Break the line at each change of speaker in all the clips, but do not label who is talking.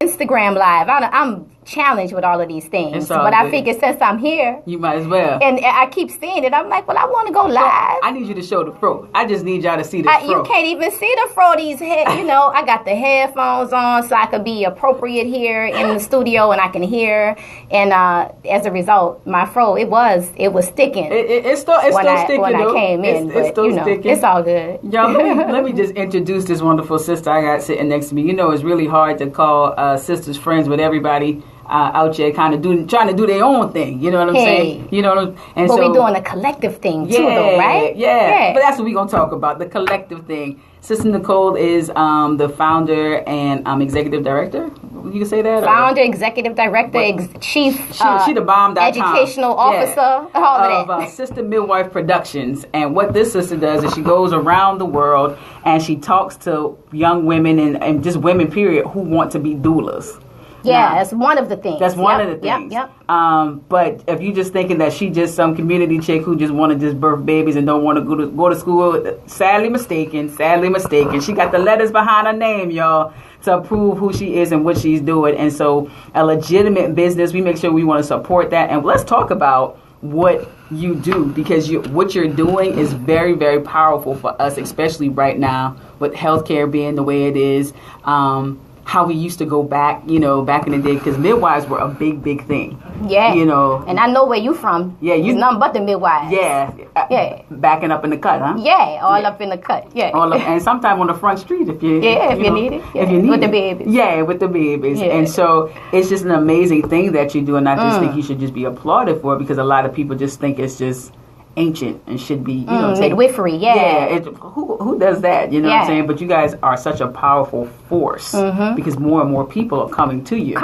Instagram Live. I'm challenged with all of these things. But I figured since I'm here,
you might as well.
And I keep seeing it. I'm like, well, I want to go live.
I need you to show the fro. I just need y'all to see this fro.
You can't even see the fro. These I got the headphones on so I could be appropriate here in the studio and I can hear. And as a result, my fro, it was sticking.
It's still sticking
when
though.
I came in.
It's still sticking.
It's all good.
Y'all, let me just introduce this wonderful sister I got sitting next to me. You know, it's really hard to call sisters friends with everybody out there kind of trying to do their own thing. You know what I'm saying? You know what I'm saying?
But we're doing a collective thing too, though, right?
Yeah. But that's what we're going to talk about, the collective thing. Sister Nicole is the founder and executive director. You can say that?
Founder, executive director, chief
she the bomb.
educational officer, all of that.
Sister Midwife Productions. And what this sister does is she goes around the world and she talks to young women and just women, period, who want to be doulas.
Yeah, that's one of the things.
That's one of the things.
Yep.
But if you just thinking that she just some community chick who just want to just birth babies and don't want to go to school, sadly mistaken. She got the letters behind her name, y'all, to prove who she is and what she's doing. And so a legitimate business, we make sure we want to support that. And let's talk about what you do, because what you're doing is very, very powerful for us, especially right now with healthcare being the way it is. How we used to go back in the day, because midwives were a big, big thing.
Yeah. And I know where you from. Yeah. It's nothing but the midwives.
Yeah. Backing up in the cut, huh?
Yeah, up in the cut. Yeah.
And sometimes on the front street if you
need it. Yeah. If you need with the babies.
Yeah, with the babies. Yeah. And so it's just an amazing thing that you do, and I just think you should just be applauded for it, because a lot of people just think it's just ancient and should be
midwifery.
Who does that, what I'm saying? But you guys are such a powerful force, because more and more people are coming to you.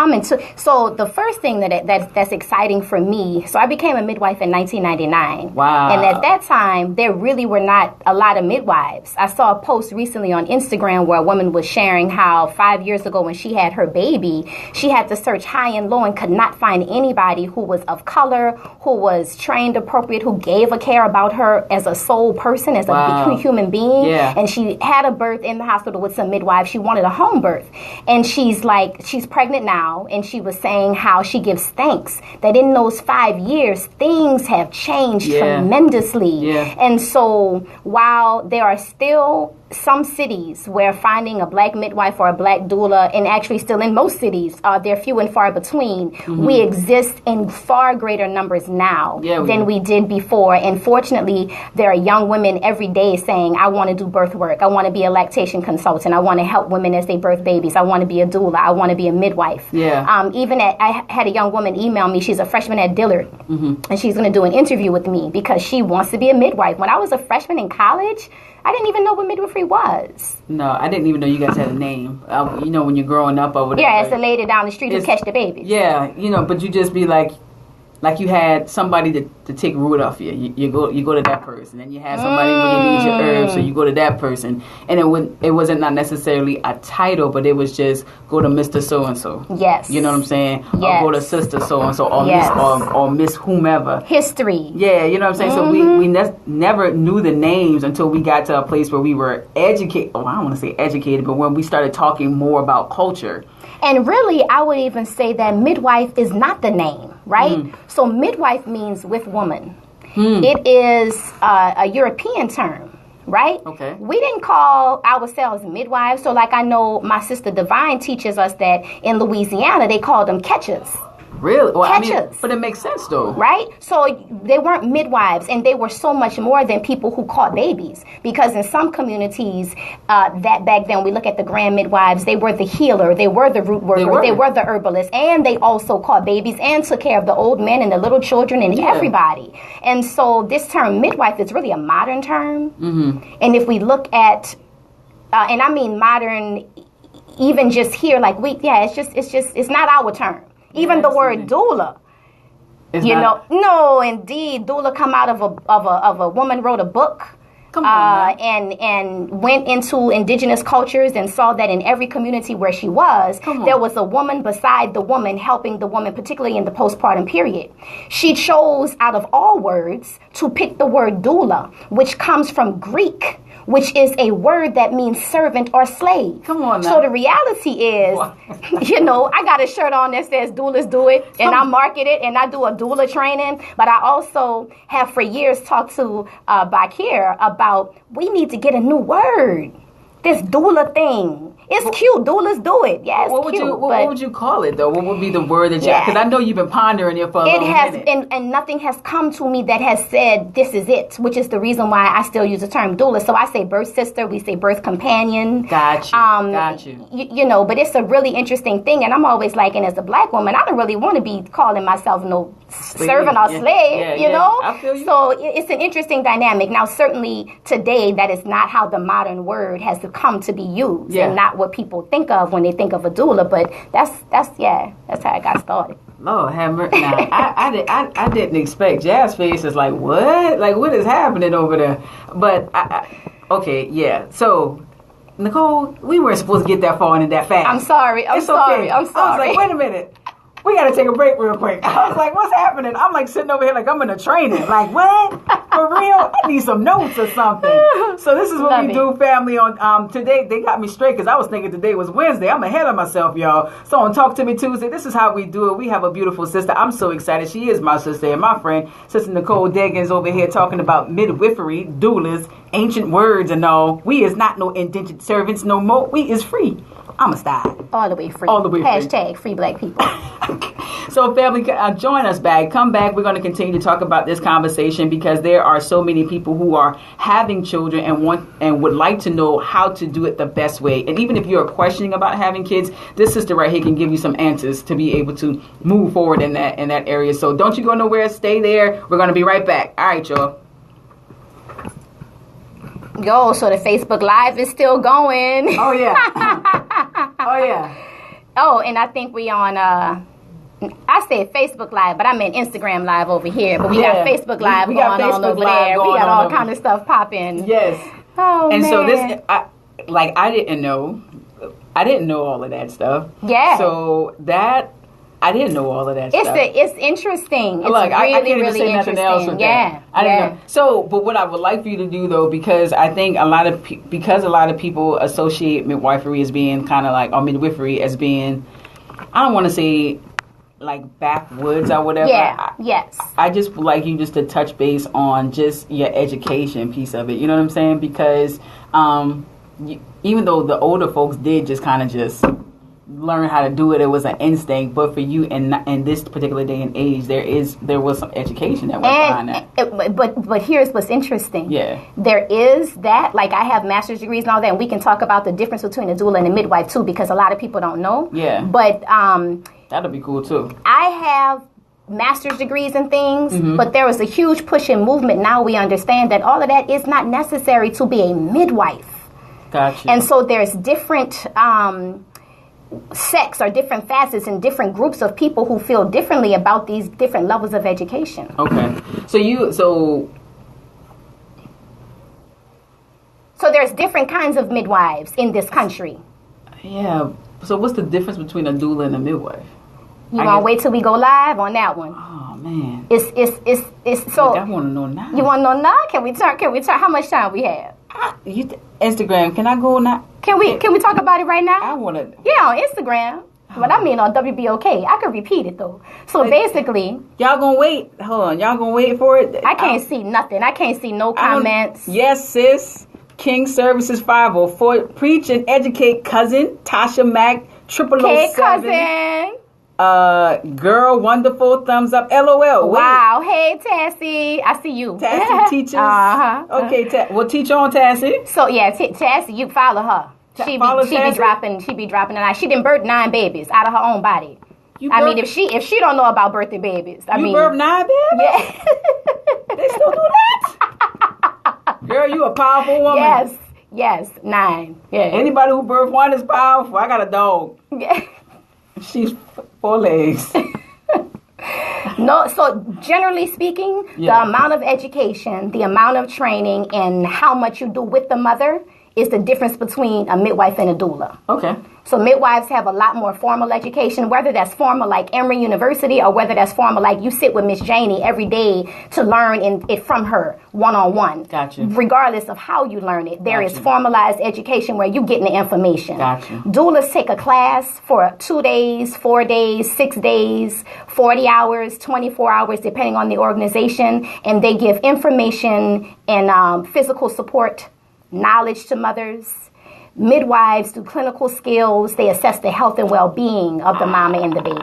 So the first thing that's exciting for me, so I became a midwife in 1999.
Wow.
And at that time there really were not a lot of midwives. I saw a post recently on Instagram where a woman was sharing how 5 years ago when she had her baby, she had to search high and low and could not find anybody who was of color, who was trained appropriate, who gave a care about her as a soul person, as a human being.
Yeah.
And she had a birth in the hospital with some midwives. She wanted a home birth. And she's pregnant now, and she was saying how she gives thanks that in those 5 years, things have changed tremendously.
Yeah.
And so while there are still some cities where finding a black midwife or a black doula, and actually still in most cities, they're few and far between, we exist in far greater numbers now than we did before. And fortunately, there are young women every day saying, I want to do birth work. I want to be a lactation consultant. I want to help women as they birth babies. I want to be a doula. I want to be a midwife.
Yeah.
I had a young woman email me. She's a freshman at Dillard, and she's going to do an interview with me because she wants to be a midwife. When I was a freshman in college, I didn't even know what midwifery was.
No, I didn't even know you guys had a name. When you're growing up or whatever.
Yeah, it's a lady down the street who catch the babies.
Yeah, but you just be like you had somebody to take root off you. You go to that person, and you have somebody when you need your herbs, so you go to that person. And it wasn't not necessarily a title, but it was just go to Mr. So and so.
Yes.
You know what I'm saying?
Yes.
Or go to Sister so and so, or Miss whomever.
History.
Yeah, you know what I'm saying. So we never knew the names until we got to a place where we were educated. Oh, I don't want to say educated, but when we started talking more about culture.
And really, I would even say that midwife is not the name, right? So midwife means with woman. It is a European term, right?
Okay.
We didn't call ourselves midwives. So like I know my sister Divine teaches us that in Louisiana, they call them catchers.
Really? Well,
Catchers.
But it makes sense, though.
Right? So they weren't midwives, and they were so much more than people who caught babies. Because in some communities, that back then, we look at the grand midwives, they were the healer, they were the root worker, they were the herbalist, and they also caught babies and took care of the old men and the little children and everybody. And so this term midwife is really a modern term. And if we look at, and I mean modern, even just here, it's not our term. Even the word doula, no, indeed, doula come out of a woman wrote a book, and went into indigenous cultures and saw that in every community where she was, there was a woman beside the woman helping the woman, particularly in the postpartum period. She chose out of all words to pick the word doula, which comes from Greek, which is a word that means servant or slave.
Come on now.
So the reality is, I got a shirt on that says doulas do it, and I market it, and I do a doula training. But I also have for years talked to Bakir about we need to get a new word. This doula thing. It's cute. Doulas do it. Yeah, it's cute.
What would you call it, though? What would be the word that you... Because I know you've been pondering it for a little minute.
And nothing has come to me that has said, this is it, which is the reason why I still use the term doula. So I say birth sister. We say birth companion.
Got you.
But it's a really interesting thing. And I'm always like, and as a black woman, I don't really want to be calling myself no servant or slave, you know?
I feel you.
So it's an interesting dynamic. Now, certainly today, that is not how the modern word has come to be used, and not what people think of when they think of a doula. But that's how it got started.
Lord have mercy. Now, I didn't expect Jazz face is like, what? Like, what is happening over there? But okay, yeah. So, Nicole, we weren't supposed to get that far into that fast.
I'm sorry.
Okay. I was like, wait a minute. We got to take a break real quick. I was like, what's happening? I'm like sitting over here like I'm in a training. Like, what? For real? I need some notes or something. So this is what we do, family. On today, they got me straight because I was thinking today was Wednesday. I'm ahead of myself, y'all. So on Talk to Me Tuesday, this is how we do it. We have a beautiful sister. I'm so excited. She is my sister and my friend. Sister Nicole Deggins over here talking about midwifery, doulas, ancient words and all. We is not no indentured servants no more. We is free. I'm a style.
All the way free.
All the way free.
Hashtag free black people.
So family, join us back. Come back. We're going to continue to talk about this conversation because there are so many people who are having children and would like to know how to do it the best way. And even if you're questioning about having kids, this sister right here can give you some answers to be able to move forward in that area. So don't you go nowhere. Stay there. We're going to be right back. All right, y'all.
Yo, so the Facebook Live is still going.
Oh, yeah. Oh, yeah.
Oh, and I think we on, I said Facebook Live, but I meant Instagram Live over here. But we got Facebook Live going on over there. We got all kind of stuff popping.
Yes.
Oh,
and
man.
So this, I didn't know all of that stuff.
Yeah.
So I didn't know all of that stuff.
It's interesting. It's
Look,
really,
I can't even
really
say nothing else with that. I don't know. So, but what I would like for you to do though, because I think a lot of people associate midwifery as being kind of like, or midwifery as being, I don't want to say like backwoods or whatever.
Yeah. Yes.
I just would like you just to touch base on just your education piece of it. You know what I'm saying? Because even though the older folks did just kind of just learn how to do it, it was an instinct. But for you in this particular day and age, there was some education that went behind that.
But here's what's interesting.
Yeah, there
is that. Like I have master's degrees and all that, and we can talk about the difference between a doula and a midwife too, because a lot of people don't know.
Yeah,
but
that'll be cool too.
I have master's degrees and things, but there was a huge push and movement. Now we understand that all of that is not necessary to be a midwife.
Gotcha.
And so there's different sects or different facets and different groups of people who feel differently about these different levels of education.
Okay. So
there's different kinds of midwives in this country.
Yeah. So what's the difference between a doula and a midwife?
You want to wait till we go live on that one?
Oh man.
It's so.
I want to know now.
You want to know now? Can we turn? How much time we have?
Instagram. Can I go now?
Can we talk about it right now?
I want to.
Yeah, on Instagram. But I mean on WBOK. I could repeat it though. So basically,
y'all gonna wait? Hold on. Y'all gonna wait for it?
I can't see nothing. I can't see no comments.
Yes, sis. King Services 504. Preach and educate cousin Tasha Mack 0007.
Hey cousin.
Girl, wonderful, thumbs up, LOL.
Wow, hey Tassie, I see you.
Tassie teaches. Okay, we'll teach on Tassie.
So yeah, Tassie, you follow her. She be dropping a line. She done birthed 9 babies out of her own body. I mean, if she don't know about birthing babies, I mean,
birthed 9 babies.
Yeah.
They still do that. Girl, you a powerful woman.
Yes, 9. Yeah.
Anybody who birthed 1 is powerful. I got a dog.
Yeah.
She's 4 legs.
No, so generally speaking, the amount of education, the amount of training, and how much you do with the mother is the difference between a midwife and a doula.
Okay.
So midwives have a lot more formal education, whether that's formal like Emory University or whether that's formal like you sit with Miss Janie every day to learn it from her one-on-one.
Gotcha.
Regardless of how you learn it, there is formalized education where you getting the information.
Gotcha.
Doulas take a class for 2 days, 4 days, 6 days, 40 hours, 24 hours, depending on the organization, and they give information and physical support, knowledge to mothers. Midwives do clinical skills. They assess the health and well-being of the mama and the baby.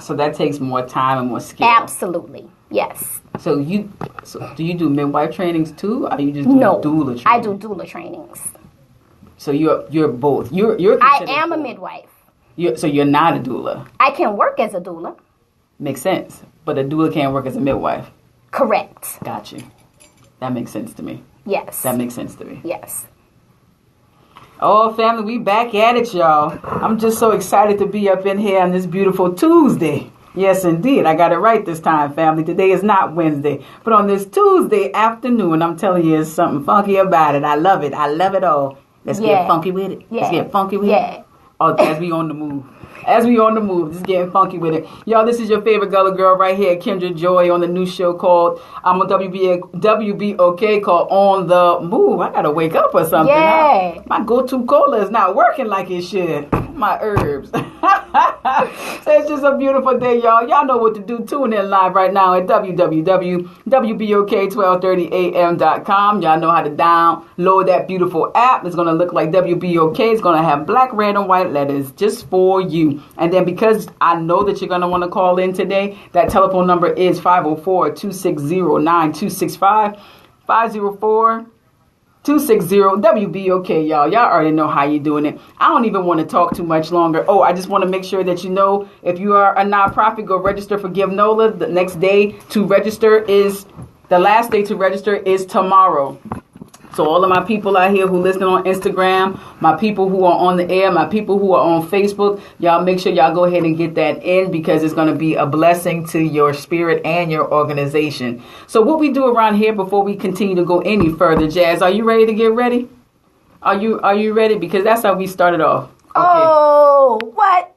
So that takes more time and more skill.
Absolutely, yes.
So do you do midwife trainings too, or you just do doula trainings?
I do doula trainings.
So you're both.
I am a midwife.
So you're not a doula.
I can work as a doula.
Makes sense, but a doula can't work as a midwife.
Correct.
Got you. That makes sense to me.
Yes.
That makes sense to me.
Yes.
Oh, family, we back at it, y'all. I'm just so excited to be up in here on this beautiful Tuesday. Yes, indeed. I got it right this time, family. Today is not Wednesday, but on this Tuesday afternoon, I'm telling you, there's something funky about it. I love it. I love it all. Let's get funky with it. Let's get funky with it. Oh, as we on the move. As we on the move, just getting funky with it. Y'all, this is your favorite Gullah girl right here, Kendra Joy, on the new show called, I'm on WBOK, called On the Move. I gotta wake up or something.
Yeah.
My go-to cola is not working like it should. My herbs. So it's just a beautiful day, y'all. Y'all know what to do. Tune in live right now at www.WBOK1230am.com. Y'all know how to download that beautiful app. It's going to look like WBOK. It's going to have black, red, and white letters just for you. And then because I know that you're going to want to call in today, that telephone number is 504-260-9265. 504-260 WBOK, y'all. Y'all already know how you're doing it. I don't even want to talk too much longer. Oh, I just want to make sure that you know, if you are a nonprofit, go register for Give NOLA. The next day to register the last day to register is tomorrow. So all of my people out here who listen on Instagram, my people who are on the air, my people who are on Facebook, y'all make sure y'all go ahead and get that in, because it's going to be a blessing to your spirit and your organization. So what we do around here before we continue to go any further, Jazz, are you ready to get ready? Are you ready? Because that's how we started off. Okay.
Oh, what?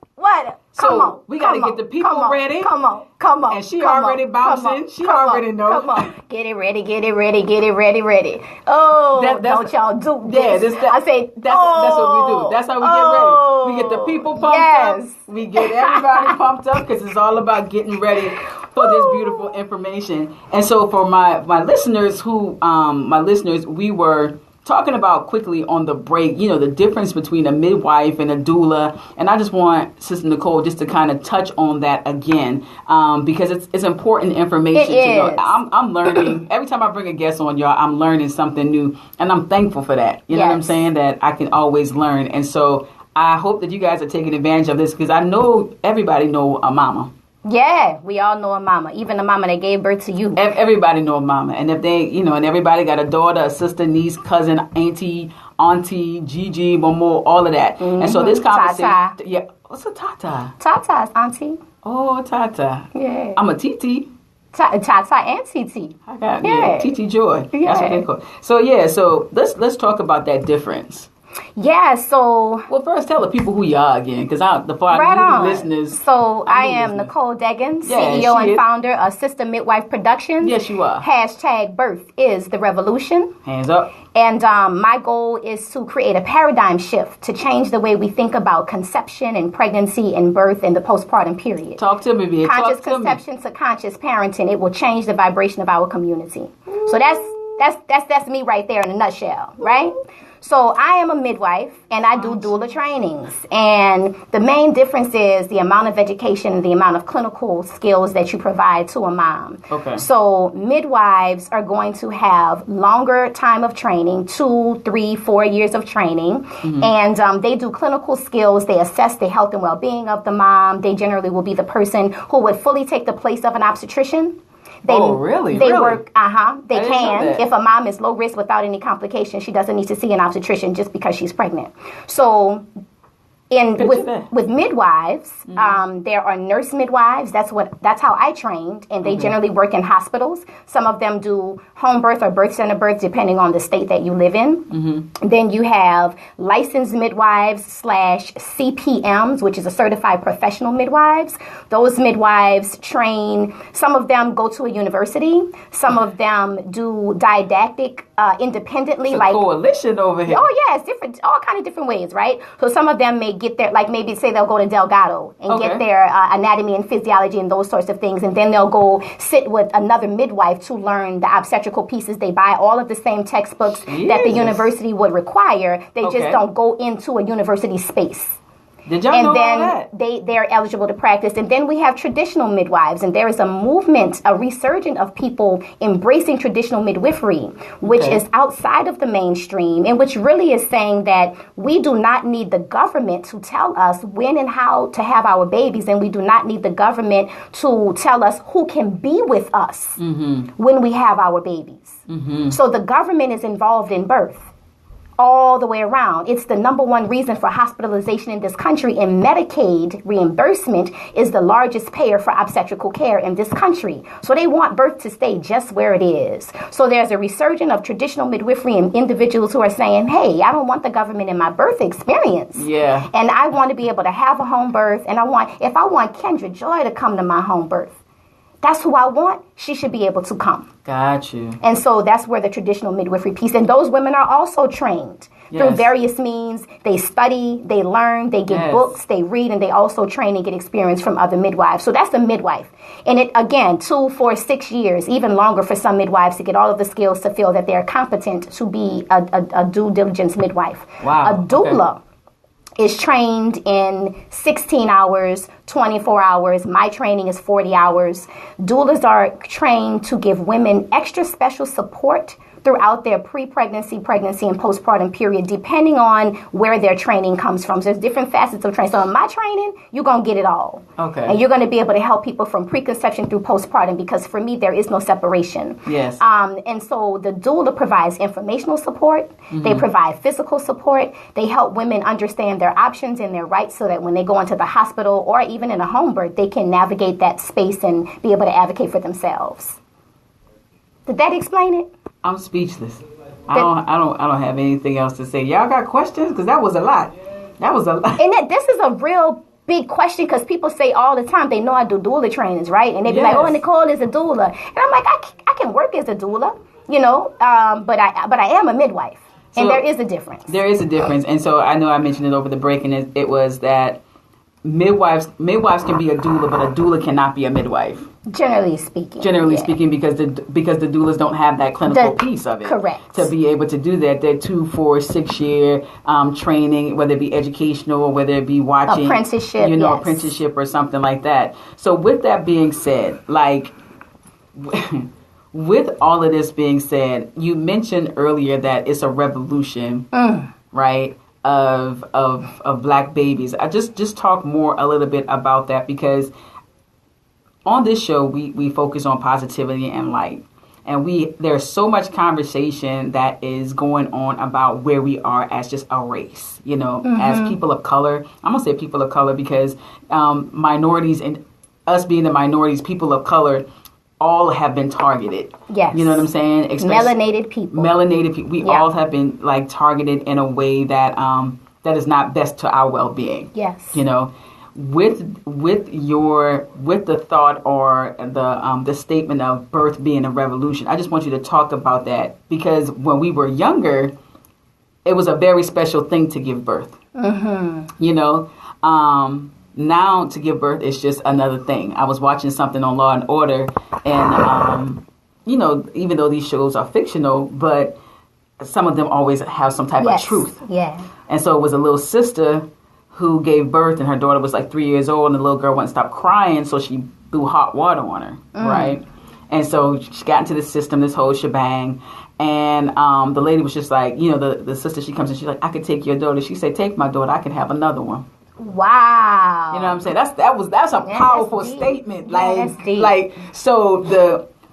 So we got to get the people ready.
Come on.
And she already bouncing. She already knows.
Come on. Get it ready. Oh, don't y'all do this. I say,
that's what we do. That's how we get ready. We get the people pumped up. We get everybody pumped up, because it's all about getting ready for this beautiful information. And so for my listeners we were talking about quickly on the break, the difference between a midwife and a doula. And I just want Sister Nicole just to kind of touch on that again, because it's important information. I'm learning. Every time I bring a guest on, y'all, I'm learning something new. And I'm thankful for that. You know what I'm saying? That I can always learn. And so I hope that you guys are taking advantage of this, because I know everybody know a mama.
Yeah, we all know a mama, even the mama that gave birth to you.
Everybody know a mama. And if they, and everybody got a daughter, a sister, niece, cousin, auntie, Gigi, Momo, all of that. Mm-hmm. And so this conversation,
Tata.
Yeah, what's a Tata?
Tata's auntie.
Oh, Tata.
Yeah.
I'm a Titi.
Tata and Titi.
I got Titi Joy.
Yeah.
That's what they call. So let's talk about that difference.
Yeah, so...
Well, first tell the people who you are again, because for our new listeners...
So, I am Nicole Deggans, CEO and founder of Sista Midwife Productions.
Yes, you are.
# birth is the revolution.
Hands up.
And my goal is to create a paradigm shift to change the way we think about conception and pregnancy and birth and the postpartum period.
Talk to me, baby.
Conscious conception to conscious parenting. It will change the vibration of our community. So that's me right there in a nutshell, right? So I am a midwife, and I do doula trainings. And the main difference is the amount of education, the amount of clinical skills that you provide to a mom.
Okay.
So midwives are going to have longer time of training, 2, 3, 4 years of training. Mm-hmm. And they do clinical skills. They assess the health and well-being of the mom. They generally will be the person who would fully take the place of an obstetrician.
Really?
They work, they can. If a mom is low risk without any complications, she doesn't need to see an obstetrician just because she's pregnant. So And with midwives, there are nurse midwives. That's how I trained, and they generally work in hospitals. Some of them do home birth or birth center birth, depending on the state that you live in. Then you have licensed midwives / CPMs, which is a certified professional midwives. Those midwives train. Some of them go to a university. Some of them do didactic independently,
like coalition over here.
Oh yeah, it's different, all kind of different ways, right? So some of them may get their, like maybe say they'll go to Delgado and get their anatomy and physiology and those sorts of things, and then they'll go sit with another midwife to learn the obstetrical pieces. They buy all of the same textbooks that the university would require. They just don't go into a university space.
Did y'all know all that?
They're eligible to practice. And then we have traditional midwives, and there is a movement, a resurgence of people embracing traditional midwifery, which is outside of the mainstream, and which really is saying that we do not need the government to tell us when and how to have our babies, and we do not need the government to tell us who can be with us when we have our babies. So the government is involved in birth all the way around. It's the number one reason for hospitalization in this country, and Medicaid reimbursement is the largest payer for obstetrical care in this country. So they want birth to stay just where it is. So there's a resurgence of traditional midwifery and individuals who are saying, hey, I don't want the government in my birth experience.
Yeah.
And I want to be able to have a home birth, and if I want Kendra Joy to come to my home birth, that's who I want, she should be able to come.
Got you.
And so that's where the traditional midwifery piece, and those women are also trained through various means. They study, they learn, they get books, they read, and they also train and get experience from other midwives. So that's the midwife. And it, again, 2, 4, 6 years, even longer for some midwives to get all of the skills to feel that they're competent to be a due diligence midwife.
Wow.
A doula is trained in 16 hours, 24 hours. My training is 40 hours. Doulas are trained to give women extra special support throughout their pre-pregnancy, pregnancy, and postpartum period, depending on where their training comes from. So there's different facets of training. So in my training, you're going to get it all.
Okay.
And you're going to be able to help people from preconception through postpartum, because for me, there is no separation.
Yes.
And so the doula provides informational support. They provide physical support. They help women understand their options and their rights, so that when they go into the hospital or even in a home birth, they can navigate that space and be able to advocate for themselves. Did that explain it?
I'm speechless. I don't have anything else to say. Y'all got questions? Because that was a lot.
And this is a real big question, because people say all the time they know I do doula trainings, right? And they be like, "Oh, Nicole is a doula," and I'm like, I can work as a doula, but I am a midwife, and there is a difference. There is a difference,
and so I know I mentioned it over the break, and it was that midwives can be a doula, but a doula cannot be a midwife.
Generally speaking,
because the doulas don't have that clinical piece of it.
Correct.
To be able to do that, they're 2, 4, 6 year training, whether it be educational or whether it be watching apprenticeship or something like that. So with that being said, like with all of this being said, you mentioned earlier that it's a revolution, right? Of black babies. I just talk more a little bit about that, because on this show we focus on positivity and light, and there's so much conversation that is going on about where we are as just a race, as people of color. I'm gonna say people of color because minorities, and us being the minorities, people of color, all have been targeted.
Yes.
You know what I'm saying?
Melanated people.
We all have been like targeted in a way that that is not best to our well-being.
Yes.
With the thought or the statement of birth being a revolution, I just want you to talk about that, because when we were younger, it was a very special thing to give birth. Now to give birth is just another thing. I was watching something on Law and Order, and even though these shows are fictional, but some of them always have some type of truth.
Yeah.
And so it was a little sister who gave birth, and her daughter was like 3 years old, and the little girl wouldn't stop crying, so she threw hot water on her, right? And so she got into the system, this whole shebang, and the lady was just like, the sister, she comes and she's like, I could take your daughter. She said, take my daughter, I can have another one.
Wow.
You know what I'm saying? That's a powerful statement.
That's deep.
So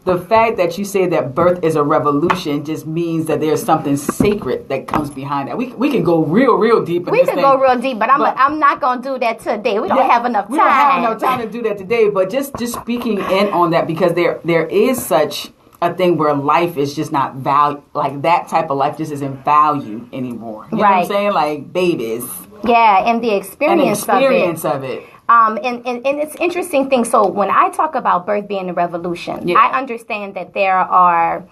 the fact that you say that birth is a revolution just means that there's something sacred that comes behind that. We can go real deep in this thing.
We can go real deep, but I'm not going to do that today. We don't have enough time.
We don't have enough time to do that today, but just speaking in on that, because there is such a thing where life is just not valued, like that type of life just isn't valued anymore. You know what I'm saying? Like babies.
Yeah, and the experience
of it.
And it's an interesting thing. So when I talk about birth being a revolution, I understand that there are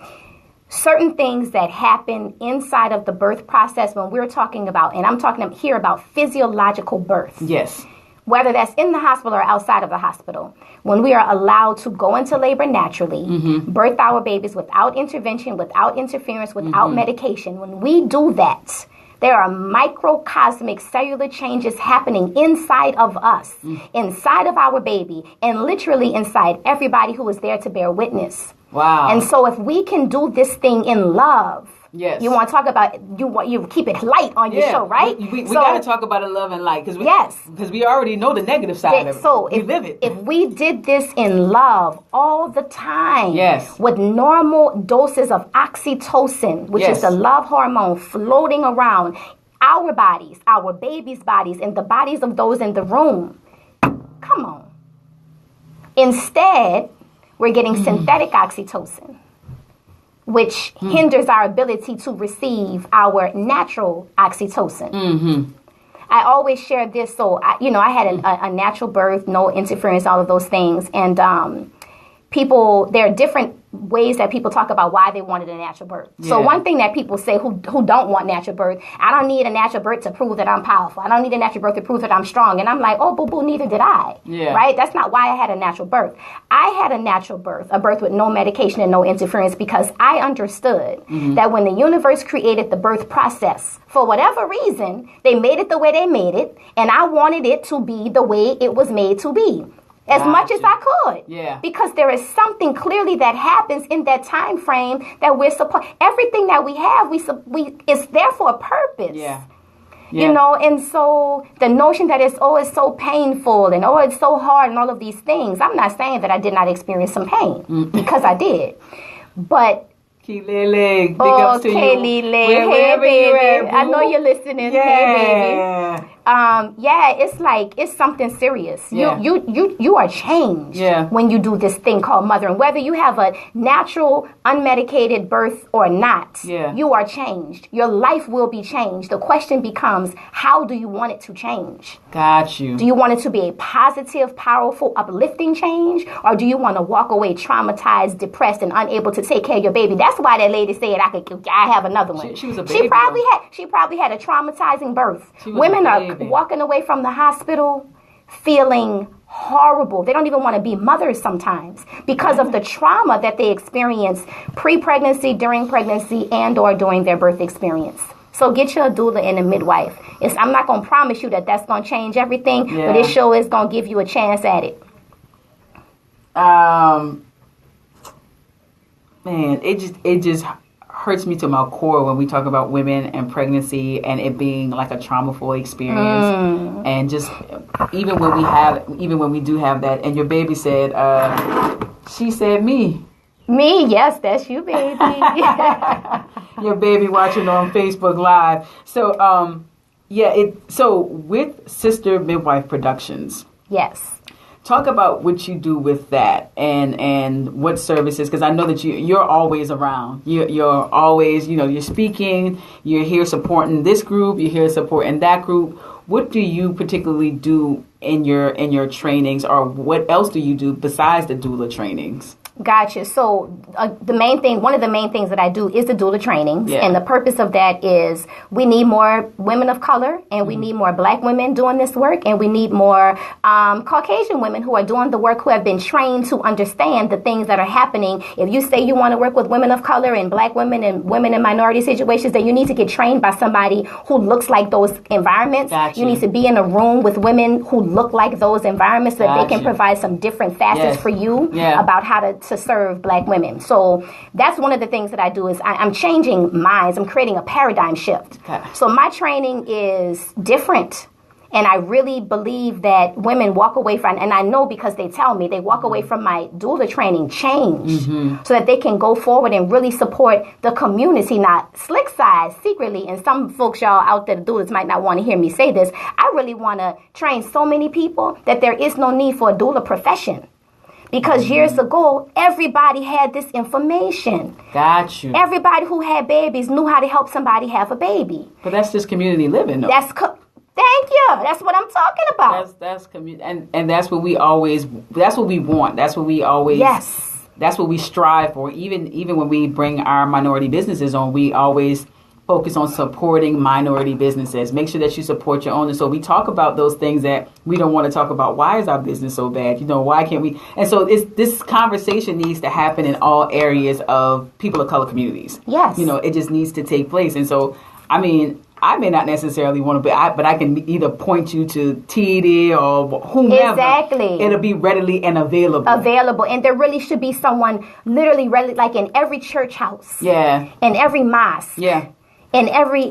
certain things that happen inside of the birth process when we're talking about, and I'm talking here about physiological birth.
Yes.
Whether that's in the hospital or outside of the hospital, when we are allowed to go into labor naturally, birth our babies without intervention, without interference, without medication, when we do that, there are microcosmic cellular changes happening inside of us, inside of our baby, and literally inside everybody who is there to bear witness.
Wow.
And so if we can do this thing in love,
yes.
You want to talk about, you keep it light on your show, right?
We got to talk about it, love and light, because we already know the negative side of it.
So
we live it.
If we did this in love all the time,
yes,
with normal doses of oxytocin, which is the love hormone floating around our bodies, our babies' bodies, and the bodies of those in the room, come on. Instead, we're getting synthetic oxytocin, which hinders our ability to receive our natural oxytocin. I always share this. So, I had a natural birth, no interference, all of those things. And there are different ways that people talk about why they wanted a natural birth. Yeah. So one thing that people say who don't want natural birth, I don't need a natural birth to prove that I'm powerful. I don't need a natural birth to prove that I'm strong. And I'm like, oh, boo-boo, neither did I. Yeah. Right? That's not why I had a natural birth. I had a natural birth, a birth with no medication and no interference, because I understood that when the universe created the birth process, for whatever reason, they made it the way they made it, and I wanted it to be the way it was made to be. As much as I could. Yeah. Because there is something clearly that happens in that time frame that we're supposed, everything that we have, is there for a purpose. Yeah. You know, and so the notion that it's so painful and it's so hard and all of these things, I'm not saying that I did not experience some pain, because I did. But
Lele, big ups to you.
Hey, baby. I know you're listening. Yeah. Hey, baby. It's something serious. Yeah. You are changed when you do this thing called mothering. Whether you have a natural, unmedicated birth or not, you are changed. Your life will be changed. The question becomes, how do you want it to change?
Got you.
Do you want it to be a positive, powerful, uplifting change? Or do you want to walk away traumatized, depressed, and unable to take care of your baby? That's why that lady said, I have another one.
She was a baby.
She probably had a traumatizing birth. Women are walking away from the hospital feeling horrible. They don't even want to be mothers sometimes because of the trauma that they experience pre-pregnancy, during pregnancy, and or during their birth experience. So get you a doula and a midwife. I'm not going to promise you that that's going to change everything, but this show is going to give you a chance at it.
Man, it just hurts me to my core when we talk about women and pregnancy and it being like a traumaful experience. And just even when we do have that, and your baby said, she said me.
Me, yes, that's you, baby.
Your baby watching on Facebook Live. So, so with Sister Midwife Productions.
Yes.
Talk about what you do with that and what services, because I know that you're always around. You're always, you're speaking, you're here supporting this group, you're here supporting that group. What do you particularly do in your trainings, or what else do you do besides the doula trainings?
Gotcha. So one of the main things that I do is the doula trainings. Yeah. And the purpose of that is we need more women of color, and we need more Black women doing this work, and we need more Caucasian women who are doing the work, who have been trained to understand the things that are happening. If you say you want to work with women of color and Black women and women in minority situations, then you need to get trained by somebody who looks like those environments. Gotcha. You need to be in a room with women who look like those environments, so that they can provide some different facets for you about how to serve Black women. So that's one of the things that I do is I'm changing minds. I'm creating a paradigm shift. Okay. So my training is different And I really believe that women walk away from, and I know because they tell me, they walk away from my doula training changed so that they can go forward and really support the community. Not slick side, secretly, and some folks, y'all out there, the doulas might not want to hear me say this, I really want to train so many people that there is no need for a doula profession. Because years ago, everybody had this information.
Got you.
Everybody who had babies knew how to help somebody have a baby.
But that's just community living, though.
Thank you. That's what I'm talking about.
That's community, and that's what we always. That's what we want. That's what we always.
Yes.
That's what we strive for. Even when we bring our minority businesses on, we always focus on supporting minority businesses. Make sure that you support your own. And so we talk about those things that we don't want to talk about. Why is our business so bad? Why can't we? And so this conversation needs to happen in all areas of people of color communities.
Yes.
It just needs to take place. And so, I may not necessarily want to, but I can either point you to TD or whomever.
Exactly.
It'll be readily and available.
And there really should be someone literally like in every church house.
Yeah.
In every mosque.
Yeah.
In every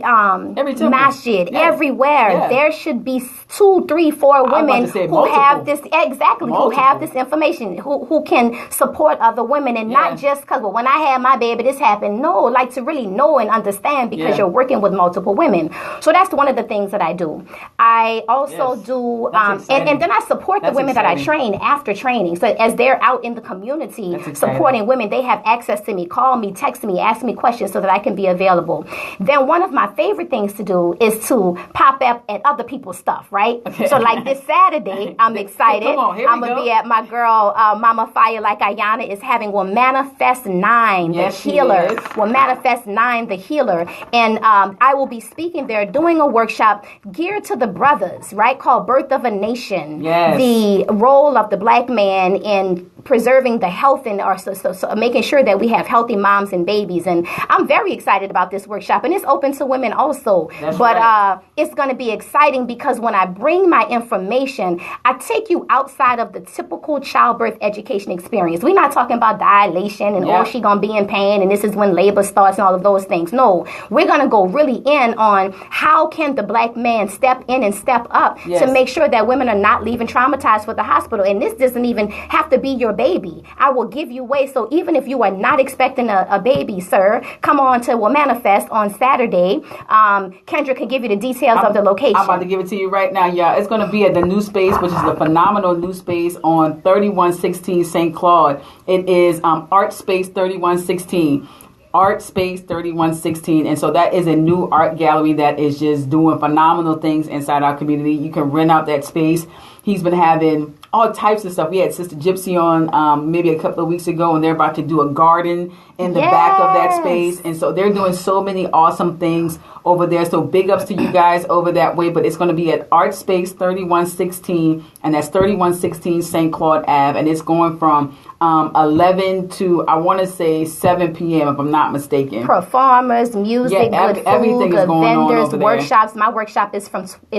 masjid, everywhere, there should be 2, 3, 4 women who have this who have this information, who can support other women, and not just because, well, when I had my baby, this happened. No, like to really know and understand, because you're working with multiple women. So that's one of the things that I do. I also do, and then I support the women that I train after training. So as they're out in the community supporting women, they have access to me, call me, text me, ask me questions so that I can be available. Then one of my favorite things to do is to pop up at other people's stuff, right? Okay. So like this Saturday, I'm excited. I'm going to be at my girl, Mama Fire Like Ayana is having Manifest 9, the healer. Manifest 9, the healer. And I will be speaking there, doing a workshop geared to the brothers, right? Called Birth of a Nation. Yes. The role of the black man in preserving the health and so making sure that we have healthy moms and babies. And I'm very excited about this workshop. And it's open to women also. It's going to be exciting because when I bring my information, I take you outside of the typical childbirth education experience. We're not talking about dilation and she going to be in pain and this is when labor starts and all of those things. No, we're going to go really in on how can the black man step in and step up to make sure that women are not leaving traumatized for the hospital. And this doesn't even have to be your baby. I will give you ways. So even if you are not expecting a baby, sir, come on to Manifest on Saturday. Kendra can give you the details of the location.
I'm about to give it to you right now, y'all. It's going to be at the new space, which is the phenomenal new space on 3116 St. Claude. It is Art Space 3116. Art Space 3116. And so that is a new art gallery that is just doing phenomenal things inside our community. You can rent out that space. He's been having all types of stuff. We had Sister Gypsy on maybe a couple of weeks ago, and they're about to do a garden in the back of that space. And so they're doing so many awesome things over there. So big ups to you guys over that way. But it's going to be at Art Space 3116, and that's 3116 St. Claude Ave. And it's going from 11 to, I want to say, 7 p.m. if I'm not mistaken.
Performers, music, good food,
everything
good
is going
vendors,
on over
workshops.
there.
My workshop it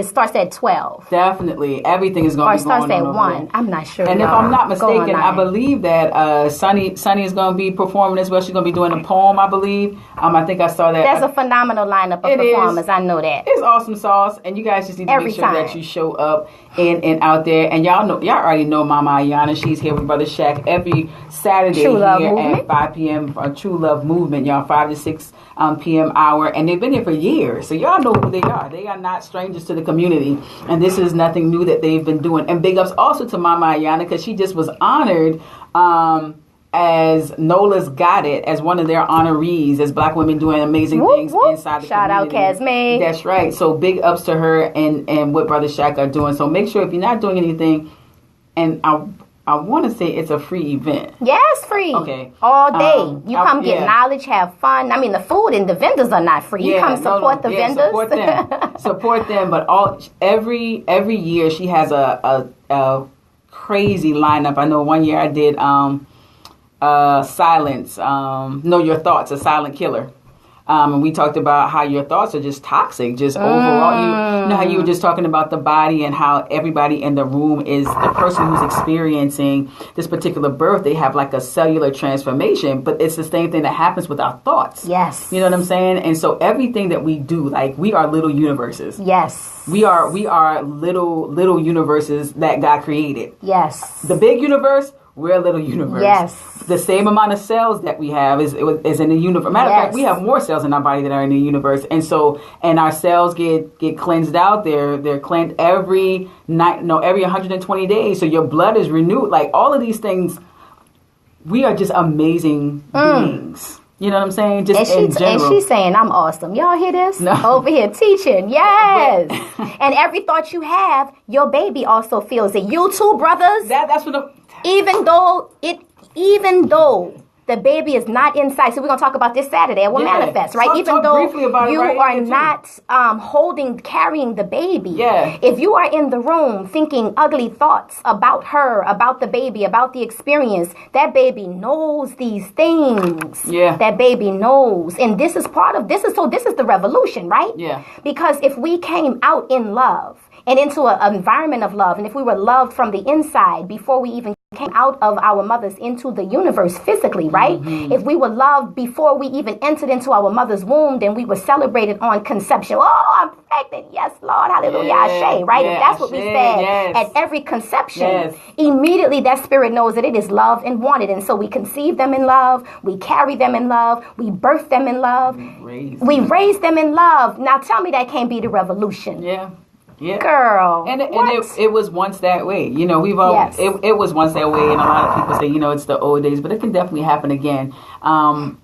starts at 12.
Definitely. Everything is going to be going on.
Or starts at 1.
There.
I'm not sure.
And if I'm not mistaken, I believe that Sunny is going to be performing as well. She's going to be doing a poem, I believe. I think I saw that.
That's a phenomenal lineup of performers. I know that.
It's awesome sauce. And you guys just need to make sure that you show up and out there. And y'all already know Mama Ayana. She's here with Brother Shaq every Saturday here at 5 p.m. for True Love Movement, y'all, 5 to 6 p.m. hour. And they've been here for years. So y'all know who they are. They are not strangers to the community. And this is nothing new that they've been doing. And big ups also to Mama Ayana, because she just was honored as Nola's Got It as one of their honorees, as black women doing amazing things inside the community.
Shout out Casmay.
That's right. So big ups to her and what Brother Shaq are doing. So make sure if you're not doing anything, and I want to say it's a free event.
Yes, free. Okay. All day. You come get knowledge, have fun. I mean, the food and the vendors are not free. You come support the vendors.
Support them. Support them. But every year she has a crazy lineup. I know one year I did Silence, Know Your Thoughts, a silent killer. And we talked about how your thoughts are just toxic, just overall. You know how you were just talking about the body and how everybody in the room is the person who's experiencing this particular birth. They have like a cellular transformation, but it's the same thing that happens with our thoughts.
Yes.
You know what I'm saying? And so everything that we do, like we are little universes.
Yes.
We are little universes that God created.
Yes.
The big universe, we're a little universe.
Yes.
The same amount of cells that we have is in the universe. Matter of fact, we have more cells in our body that are in the universe. And so, and our cells get cleansed out. They're cleansed every 120 days. So your blood is renewed. Like all of these things, we are just amazing beings. You know what I'm saying? Just in general.
And she's saying, I'm awesome. Y'all hear this?
No.
Over here teaching. Yes. And every thought you have, your baby also feels it. You too, brothers.
That's what
even though the baby is not inside. So we're going to talk about this Saturday. It will manifest, right? Even though you are not carrying the baby.
Yeah.
If you are in the room thinking ugly thoughts about her, about the baby, about the experience, that baby knows these things.
Yeah.
That baby knows. And this is this is the revolution, right?
Yeah.
Because if we came out in love and into an environment of love, and if we were loved from the inside before we even came out of our mothers into the universe physically, right? Mm-hmm. If we were loved before we even entered into our mother's womb, then we were celebrated on conception. Oh, I'm pregnant. Yes, Lord. Hallelujah. Ashe, right?
Yeah,
That's what we said at every conception. Yes. Immediately that spirit knows that it is loved and wanted. And so we conceive them in love. We carry them in love. We birth them in love. We raise them in love. Now tell me that can't be the revolution.
Yeah. Yeah,
girl,
and it was once that way. You know, we've always it was once that way, and a lot of people say, you know, it's the old days, but it can definitely happen again.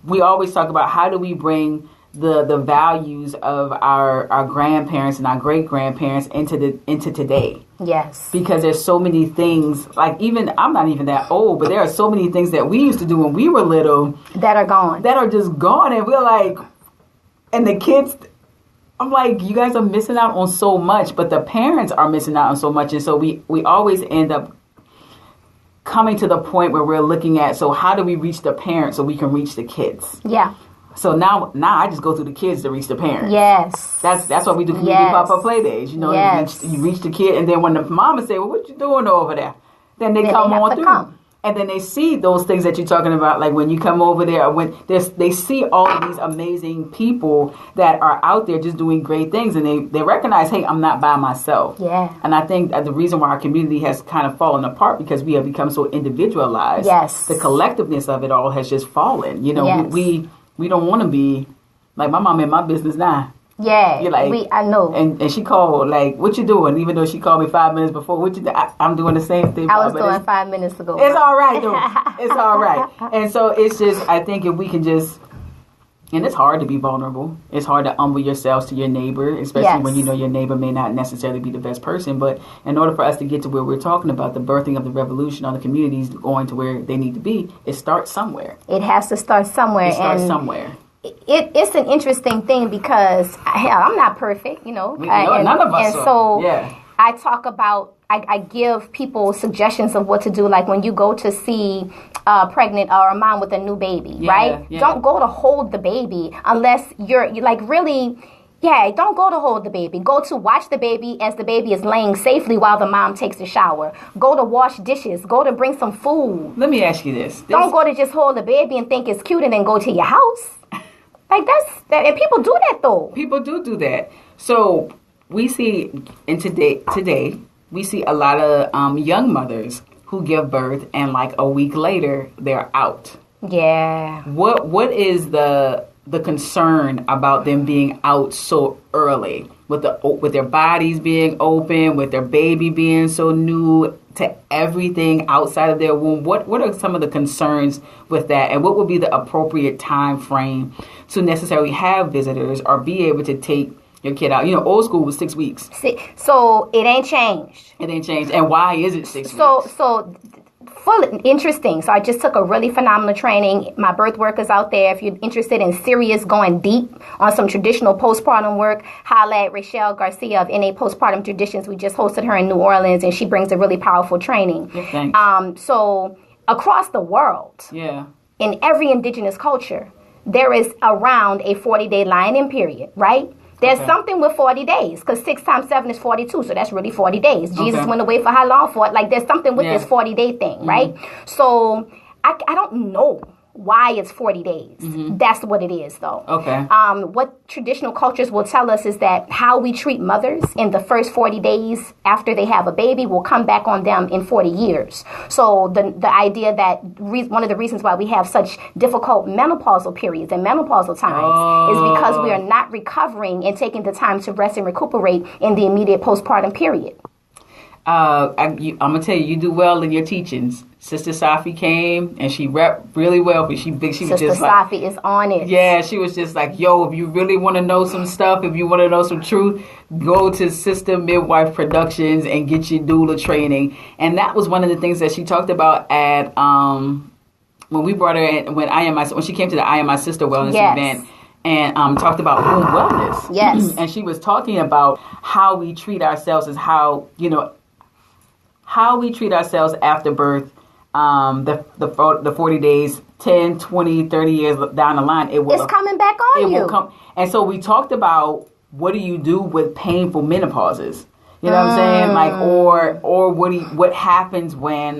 We always talk about how do we bring the values of our grandparents and our great grandparents into today.
Yes,
because there's so many things. Like even I'm not even that old, but there are so many things that we used to do when we were little
that are gone,
that are just gone, and we're like, and the kids. I'm like, you guys are missing out on so much, but the parents are missing out on so much. And so we always end up coming to the point where we're looking at, so how do we reach the parents so we can reach the kids?
Yeah.
So now I just go through the kids to reach the parents.
Yes.
That's what we do community pop-up play days. You know, you reach the kid, and then when the mama say, well, what you doing over there? Then they come on through. And then they see those things that you're talking about, like when you come over there, when they see all of these amazing people that are out there just doing great things, and they recognize, hey, I'm not by myself.
Yeah.
And I think the reason why our community has kind of fallen apart because we have become so individualized.
Yes.
The collectiveness of it all has just fallen. You know, we don't want to be like my mom in my business now.
Yeah,
you're like,
I know.
And she called, like, what you doing? Even though she called me 5 minutes before, what you do? I'm doing the same thing.
I was doing 5 minutes ago.
It's all right, though. It's all right. And so it's just, I think if we can just, and it's hard to be vulnerable. It's hard to humble yourselves to your neighbor, especially when you know your neighbor may not necessarily be the best person. But in order for us to get to where we're talking about, the birthing of the revolution or the communities going to where they need to be, it starts somewhere.
It has to start somewhere.
It starts somewhere.
It's an interesting thing because I'm not perfect, you know.
None of us
and so I talk about, I give people suggestions of what to do. Like when you go to see pregnant or a mom with a new baby, right? Yeah. Don't go to hold the baby unless you're like really... Yeah, don't go to hold the baby. Go to watch the baby as the baby is laying safely while the mom takes a shower. Go to wash dishes. Go to bring some food.
Let me ask you this.
Don't go to just hold the baby and think it's cute and then go to your house. Like and people do that though.
People do that. So we see today we see a lot of young mothers who give birth and like a week later they're out.
Yeah.
What is the concern about them being out so early with their bodies being open, with their baby being so new to everything outside of their womb? What are some of the concerns with that, and what would be the appropriate time frame to necessarily have visitors or be able to take your kid out? You know, old school was 6 weeks.
So it ain't changed.
It ain't changed. And why is it 6 weeks?
So interesting. So I just took a really phenomenal training. My birth work is out there. If you're interested in serious going deep on some traditional postpartum work, holla at Rachelle Garcia of NA Postpartum Traditions. We just hosted her in New Orleans, and she brings a really powerful training.
Yeah, thanks.
So across the world, in every indigenous culture, there is around a 40-day lying-in period, right? There's something with 40 days, because 6 times 7 is 42, so that's really 40 days. Jesus went away for how long for it? Like, there's something with this 40-day thing, right? So I don't know why it's 40 days. That's what it is, though.
Okay.
What traditional cultures will tell us is that how we treat mothers in the first 40 days after they have a baby will come back on them in 40 years. So the idea that one of the reasons why we have such difficult menopausal periods and menopausal times is because we are not recovering and taking the time to rest and recuperate in the immediate postpartum period.
I'm gonna tell you, you do well in your teachings. Sister Safi came and she repped really well. But she was just
Sister Safi is on it.
Yeah, she was just like, yo, if you really want to know some stuff, if you want to know some truth, go to Sister Midwife Productions and get your doula training. And that was one of the things that she talked about at when we brought her in, when she came to the I Am My Sister Wellness event. And talked about womb wellness.
Yes.
And she was talking about how we treat ourselves as how we treat ourselves after birth, the 40 days, 10, 20, 30 years down the line.
It's coming back on you. Will come.
And so we talked about, what do you do with painful menopauses? You know what I'm saying? Like, or what happens when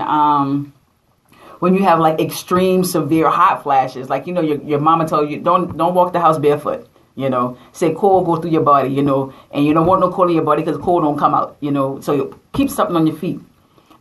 you have like extreme severe hot flashes, like, you know, your mama told you don't walk the house barefoot, you know, say cold go through your body, you know, and you don't want no cold in your body because cold don't come out, you know, so you keep something on your feet.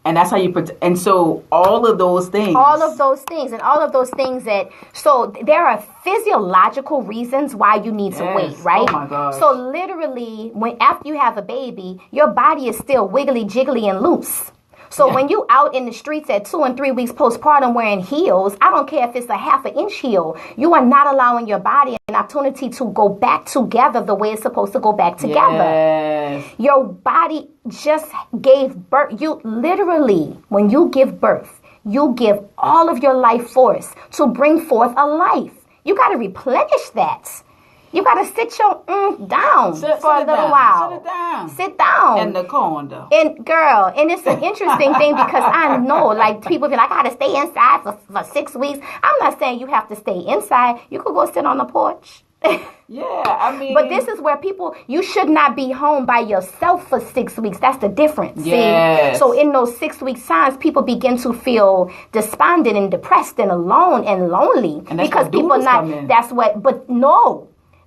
And that's how you protect. And so all of those things that, so there are physiological reasons why you need to wait, right? Oh my gosh.
So literally, after you have a baby, your body is still wiggly, jiggly, and loose. So when you out in the streets at 2 and 3 weeks postpartum wearing heels, I don't care if it's a half an inch heel, you are not allowing your body an opportunity to go back together the way it's supposed to go back together.
Yes.
Your body just gave birth. You literally, when you give birth, you give all of your life force to bring forth a life. You got to replenish that. You got to sit your down for a little while. Sit down.
In the corner.
And girl, and it's an interesting thing because I know, like, people be like, I got to stay inside for 6 weeks. I'm not saying you have to stay inside. You could go sit on the porch.
Yeah, I mean.
But this is where you should not be home by yourself for 6 weeks. That's the difference.
Yes.
See? So in those 6 week signs, people begin to feel despondent and depressed and alone and lonely.
And that's
because people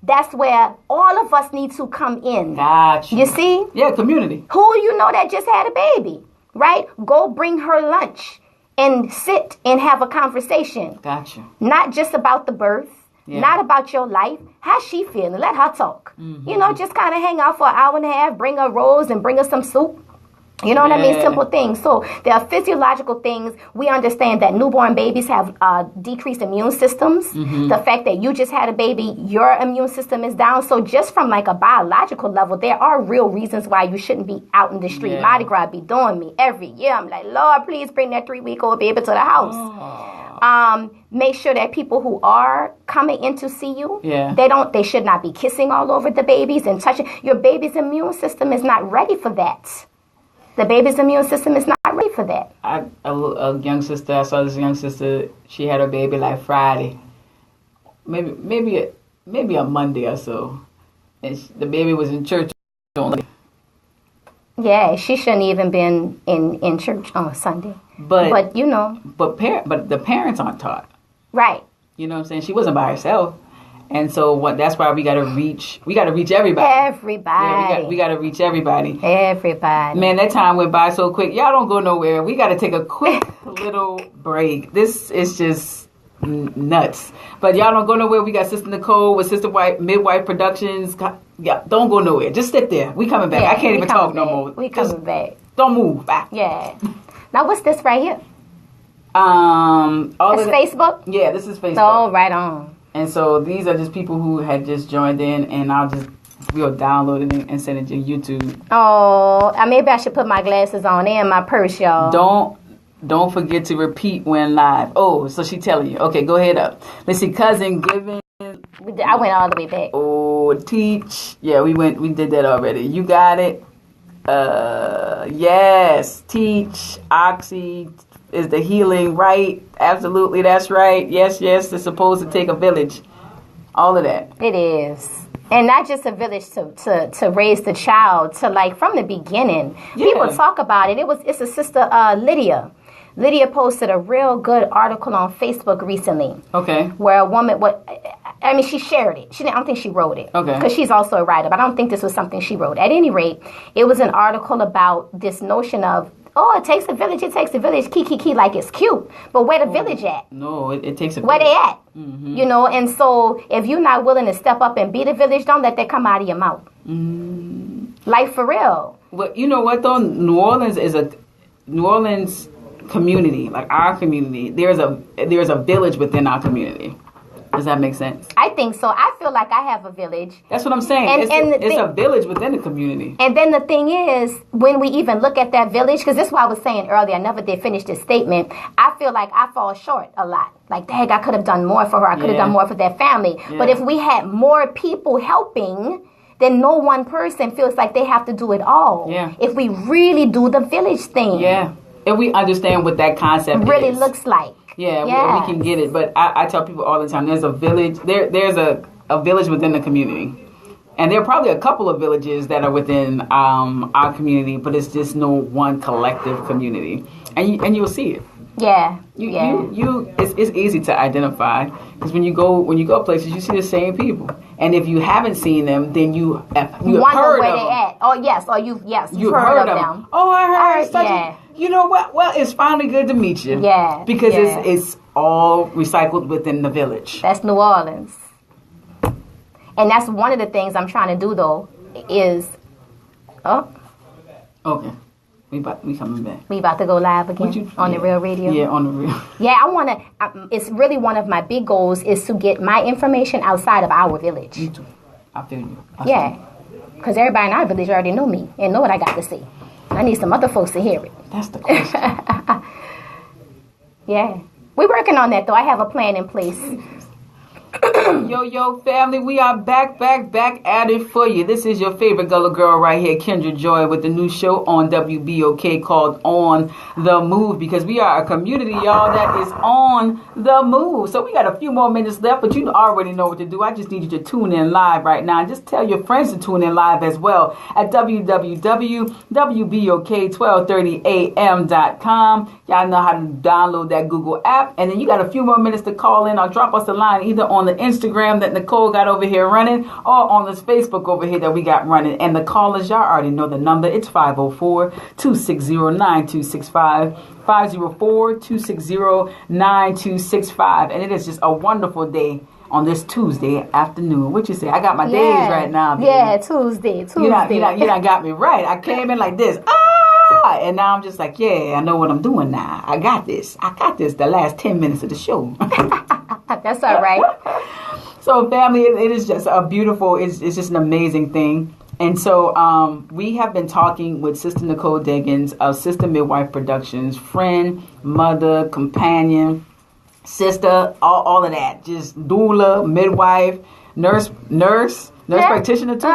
that's where all of us need to come in.
Gotcha.
You see?
Yeah, community.
Who you know that just had a baby, right? Go bring her lunch and sit and have a conversation.
Gotcha.
Not just about the birth, not about your life. How's she feeling? Let her talk. Mm-hmm. You know, just kind of hang out for an hour and a half, bring her rolls and bring her some soup. You know what I mean? Simple things. So there are physiological things. We understand that newborn babies have decreased immune systems. Mm-hmm. The fact that you just had a baby, your immune system is down. So just from like a biological level, there are real reasons why you shouldn't be out in the street. Mardi Gras be doing me every year. I'm like, Lord, please bring that 3-week-old baby to the house. Oh. Make sure that people who are coming in to see you, they should not be kissing all over the babies and touching. Your baby's immune system is not ready for that. The baby's immune system is not ready for that.
A young sister, I saw this young sister, she had her baby like Friday. Maybe a Monday or so. And the baby was in church on.
Yeah, she shouldn't even been in church on Sunday. But you know.
But the parents aren't taught.
Right.
You know what I'm saying? She wasn't by herself. And so that's why we gotta reach everybody. Yeah, we gotta reach everybody.
Everybody.
Man, that time went by so quick. Y'all don't go nowhere. We gotta take a quick little break. This is just nuts. But y'all don't go nowhere. We got Sister Nicole with Midwife Productions. Yeah, don't go nowhere. Just sit there. We coming back. I can't even talk no more.
We coming back.
Don't move. Bye.
Yeah. Now what's this right here?
It's
Facebook?
Yeah, this is Facebook.
Oh, right on.
And so these are just people who had just joined in, and we'll download it and send it to YouTube.
Oh, maybe I should put my glasses on and my purse, y'all.
Don't forget to repeat when live. Oh, so she telling you. Okay, go ahead up. Let's see, cousin giving.
I went all the way back.
Oh, teach. Yeah, we did that already. You got it. Yes, teach. Oxy. Is the healing right? Absolutely, that's right. Yes, it's supposed to take a village. All of that.
It is. And not just a village to raise the child, to like from the beginning.
Yeah.
People talk about it. It's a sister, Lydia. Lydia posted a real good article on Facebook recently.
Okay.
Where a woman, she shared it. I don't think she wrote it.
Okay.
Because she's also a writer, but I don't think this was something she wrote. At any rate, it was an article about this notion of, it takes a village, key, like it's cute. But where the village at?
No, it takes a village.
Where they at?
Mm-hmm.
You know, and so if you're not willing to step up and be the village, don't let that come out of your mouth. Like, for real.
But you know what, though? New Orleans community, like our community, there's a village within our community. Does that make sense?
I think so. I feel like I have a village.
That's what I'm saying. It's a village within the community.
And then the thing is, when we even look at that village, because this is what I was saying earlier, I never did finish this statement, I feel like I fall short a lot. Like, dang, I could have done more for her. I could have done more for that family. Yeah. But if we had more people helping, then no one person feels like they have to do it all.
Yeah.
If we really do the village thing.
Yeah. If we understand what that concept
really
is.
looks like.
Yeah, we can get it. But I tell people all the time, there's a village. There's a village within the community. And there are probably a couple of villages that are within our community, but it's just no one collective community. And you'll see it.
Yeah.
It's easy to identify because when you go places, you see the same people. And if you haven't seen them, then you have
wonder
heard
where
of
they
them.
at. Oh yes, you've heard of them.
Oh, I heard such a, you know what? Well, it's finally good to meet you.
Yeah.
Because it's all recycled within the village.
That's New Orleans. And that's one of the things I'm trying to do though is
Okay. We coming back.
We about to go live again on the Real Radio.
Yeah, on the Real.
Yeah, I want to. It's really one of my big goals is to get my information outside of our village.
Me too. I feel you.
Because everybody in our village already know me and know what I got to say. I need some other folks to hear it.
That's the question.
Yeah, we're working on that though. I have a plan in place.
Yo, family, we are back at it for you. This is your favorite Gullah girl right here, Kendra Joy, with the new show on WBOK called On the Move, because we are a community, y'all, that is on the move. So we got a few more minutes left, but you already know what to do. I just need you to tune in live right now. And just tell your friends to tune in live as well at www.WBOK1230am.com. Y'all know how to download that Google app. And then you got a few more minutes to call in or drop us a line either on the Instagram that Nicole got over here running or on this Facebook over here that we got running. And the callers, y'all already know the number. It's 504-260-9265. 504-260-9265. And it is just a wonderful day on this Tuesday afternoon. What you say? I got my days right now, baby.
Yeah, Tuesday.
You done got me right. I came in like this. And now I'm just like, yeah, I know what I'm doing now. I got this the last 10 minutes of the show.
That's all right.
So, family, it is just a beautiful, it's just an amazing thing. And so we have been talking with Sister Nicole Diggins of Sister Midwife Productions, friend, mother, companion, sister, all of that. Just doula, midwife, nurse practitioner too.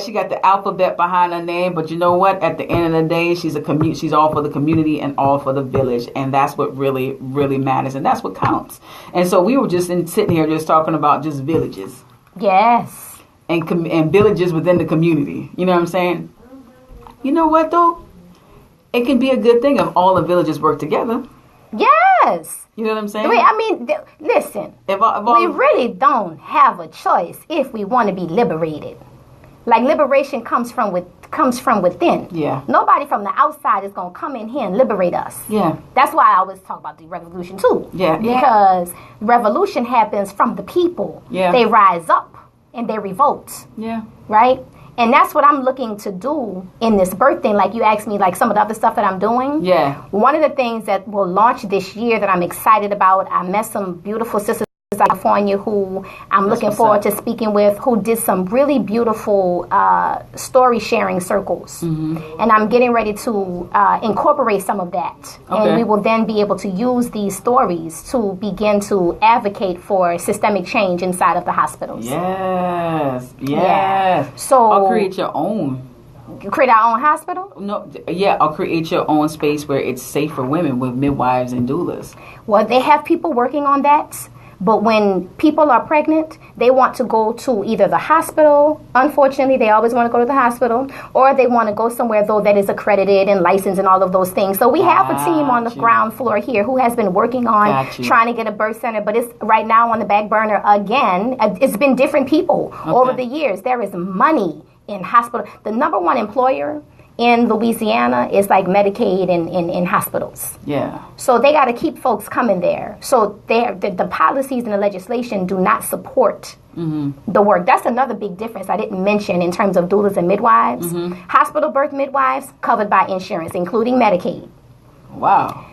She got the alphabet behind her name, but you know what? At the end of the day, she's all for the community and all for the village, and that's what really, really matters, and that's what counts. And so we were just sitting here just talking about just villages.
Yes.
And villages within the community. You know what I'm saying? You know what though? It can be a good thing if all the villages work together.
Yes.
You know what I'm saying?
Listen. We really don't have a choice if we want to be liberated. Like liberation comes from within.
Yeah.
Nobody from the outside is gonna come in here and liberate us.
Yeah.
That's why I always talk about the revolution too.
Yeah.
Because revolution happens from the people.
Yeah.
They rise up and they revolt.
Yeah.
Right? And that's what I'm looking to do in this birth thing. Like you asked me, like some of the other stuff that I'm doing.
Yeah.
One of the things that will launch this year that I'm excited about, I met some beautiful sisters in California who I'm looking forward to speaking with, who did some really beautiful story sharing circles. Mm-hmm. And I'm getting ready to incorporate some of that. Okay. And we will then be able to use these stories to begin to advocate for systemic change inside of the hospitals.
Yes.
Yeah. So
I'll create your own.
Create our own hospital?
No, yeah, I'll create your own space where it's safe for women with midwives and doulas.
Well, they have people working on that. But when people are pregnant, they want to go to either the hospital. Unfortunately, they always want to go to the hospital, or they want to go somewhere, though, that is accredited and licensed and all of those things. So we have a team on the ground floor here who has been working on trying to get a birth center, but it's right now on the back burner again. It's been different people over the years. There is money in hospital. The number one employer in Louisiana is like Medicaid in hospitals.
Yeah.
So they got to keep folks coming there. So the policies and the legislation do not support the work. That's another big difference I didn't mention in terms of doulas and midwives. Hospital birth midwives covered by insurance, including Medicaid.
Wow.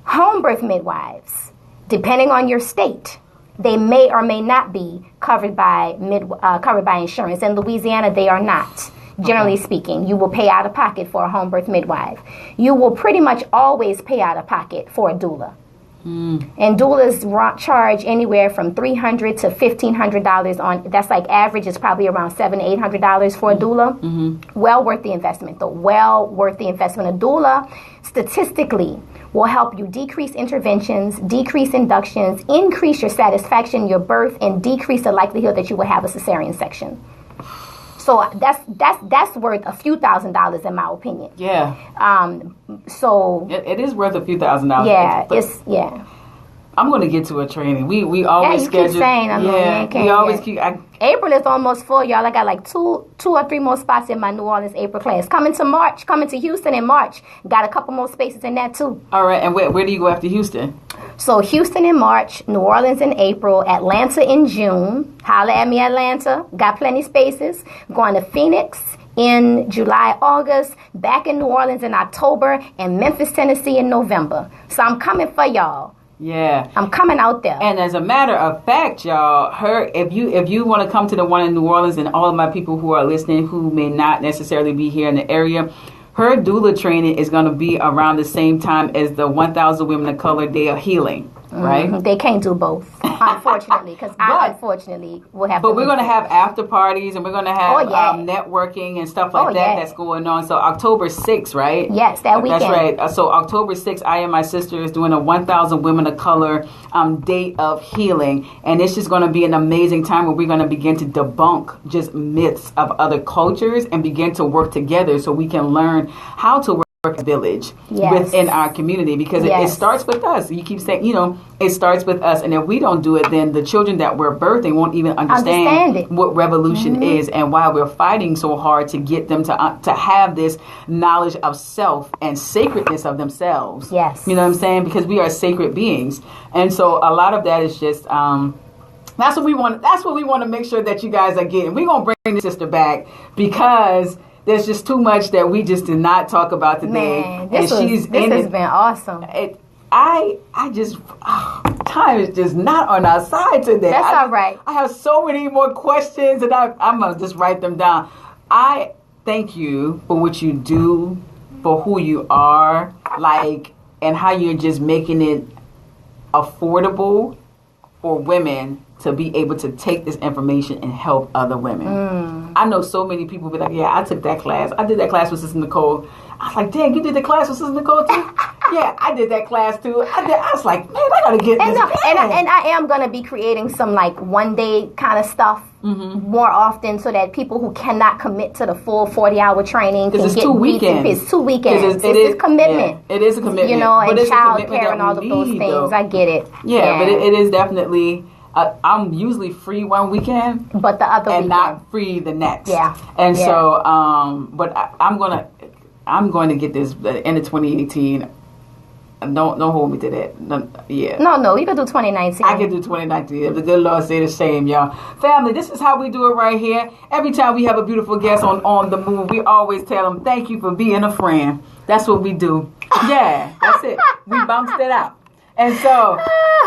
Home birth midwives, depending on your state, they may or may not be covered by insurance. In Louisiana, they are not. Generally speaking, you will pay out of pocket for a home birth midwife. You will pretty much always pay out of pocket for a doula. And doulas charge anywhere from $300 to $1,500 on. That's like average is probably around $700 to $800 for a doula. Well worth the investment, though. Well worth the investment. A doula, statistically, will help you decrease interventions, decrease inductions, increase your satisfaction in your birth, and decrease the likelihood that you will have a cesarean section. So that's worth a few $1,000s in my opinion.
Yeah.
So
it is worth a few $1,000s.
Yeah,
I'm going to get to a training. We always
schedule. Keep saying,
we always keep.
April is almost full, y'all. I got like two or three more spots in my New Orleans April class. Coming to Houston in March. Got a couple more spaces in that too.
All right, and where do you go after Houston?
So Houston in March, New Orleans in April, Atlanta in June. Holla at me, Atlanta. Got plenty spaces. Going to Phoenix in July, August. Back in New Orleans in October, and Memphis, Tennessee in November. So I'm coming for y'all.
Yeah,
I'm coming out there.
And as a matter of fact, y'all, if you want to come to the one in New Orleans, and all of my people who are listening who may not necessarily be here in the area, her doula training is going to be around the same time as the 1,000 Women of Color Day of Healing. Right?
They can't do both, unfortunately, because I unfortunately will have.
But we're going to have after parties, and we're going to have networking and stuff like that. That's going on. So October 6th, right?
Yes, that weekend.
That's right. So October 6th, I and my sister is doing a 1,000 Women of Color Day of Healing, and it's just going to be an amazing time where we're going to begin to debunk just myths of other cultures and begin to work together so we can learn how to work a village within our community, because it starts with us. You keep saying, it starts with us, and if we don't do it, then the children that we're birthing won't even understand what revolution is and why we're fighting so hard to get them to have this knowledge of self and sacredness of themselves.
Yes,
you know what I'm saying? Because we are sacred beings, and so a lot of that is just. That's what we want. That's what we want to make sure that you guys are getting. We're gonna bring the sister back because. There's just too much that we just did not talk about today.
Man, this has been awesome.
Time is just not on our side today.
That's all right.
I have so many more questions, and I'm going to just write them down. I thank you for what you do, for who you are, and how you're just making it affordable for women to be able to take this information and help other women. I know so many people be like, yeah, I took that class. I did that class with Sister Nicole. I was like, dang, you did the class with Sister Nicole too? Yeah, I did that class too. I was like, man, I got to get this.
And I am going to be creating some one day kind of stuff more often so that people who cannot commit to the full 40-hour training can get
2 weekends.
It's 2 weekends. It's a commitment.
Yeah, it is a commitment.
And child care and all of those things. Though. I get it.
Yeah, but it is definitely... I'm usually free one weekend,
but the other
and
weekend.
not free the next.
Yeah,
and so, but I'm going to get this end of 2018. Don't hold me to that. No,
you can do 2019.
I can do 2019. If the good Lord say the same, y'all. Family, this is how we do it right here. Every time we have a beautiful guest on the move, we always tell them, thank you for being a friend. That's what we do. Yeah, that's it. We bounced it out. And so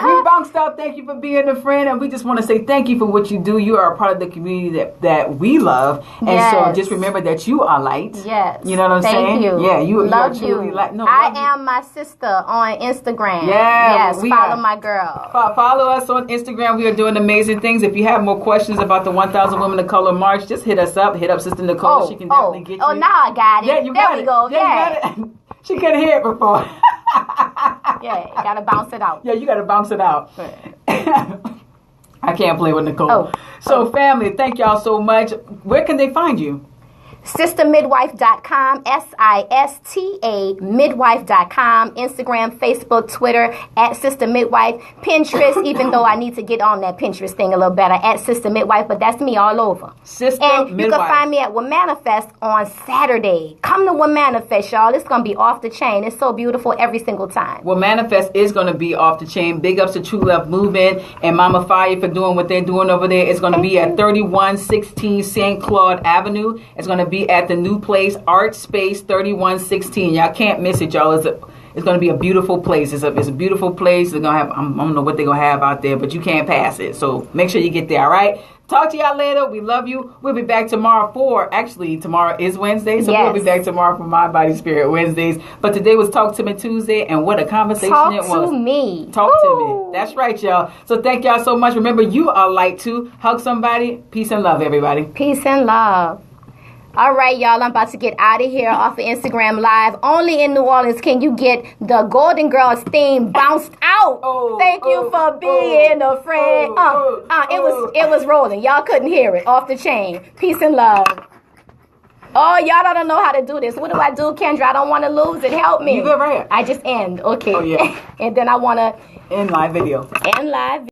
we bounced out. Thank you for being a friend, and we just want to say thank you for what you do. You are a part of the community that we love, and so just remember that you are light.
Yes,
you know what I'm saying.
Thank you.
Yeah, you
love
are truly
you.
Light. No,
I am my sister on Instagram.
Yeah,
yes, follow my girl.
Follow us on Instagram. We are doing amazing things. If you have more questions about the 1,000 Women of Color March, just hit us up. Hit up Sister Nicole. She can definitely get you.
Oh, now I got it.
Yeah, you
there
got
we
it.
go.
Yeah, you got it. She couldn't hear it before.
Yeah, you gotta bounce it out.
Yeah, you gotta bounce it out. I can't play with Nicole.
Oh.
So, family, thank y'all so much. Where can they find you?
SistaMidwife.com, SISTA Midwife.com, Instagram, Facebook, Twitter, at Sista Midwife, Pinterest, even though I need to get on that Pinterest thing a little better, at Sista Midwife, but that's me all over.
Sista
and
Midwife.
You can find me at Womanifest on Saturday. Come to Womanifest, y'all. It's going to be off the chain. It's so beautiful every single time.
Womanifest is going to be off the chain. Big ups to True Love Movement and Mama Fire for doing what they're doing over there. It's going to be at 3116 St. Claude Avenue. It's going to be at the new place, Art Space 3116. Y'all can't miss it, y'all. It's going to be a beautiful place. It's a beautiful place. They're gonna have, I don't know what they're gonna have out there, but you can't pass it. So make sure you get there. All right. Talk to y'all later. We love you. We'll be back tomorrow tomorrow is Wednesday, so We'll be back tomorrow for My Body Spirit Wednesdays. But today was Talk to Me Tuesday, and what a conversation it was.
Talk to me.
Talk to me. That's right, y'all. So thank y'all so much. Remember, you are light too. Hug somebody. Peace and love, everybody.
Peace and love. All right, y'all, I'm about to get out of here off of Instagram Live. Only in New Orleans can you get the Golden Girls theme bounced out. Thank you for being a friend. It was rolling. Y'all couldn't hear it. Off the chain. Peace and love. Oh, y'all don't know how to do this. What do I do, Kendra? I don't want to lose it. Help me.
You good right here.
I just end. Okay.
Oh, yeah.
And then I want to
end live video.
End live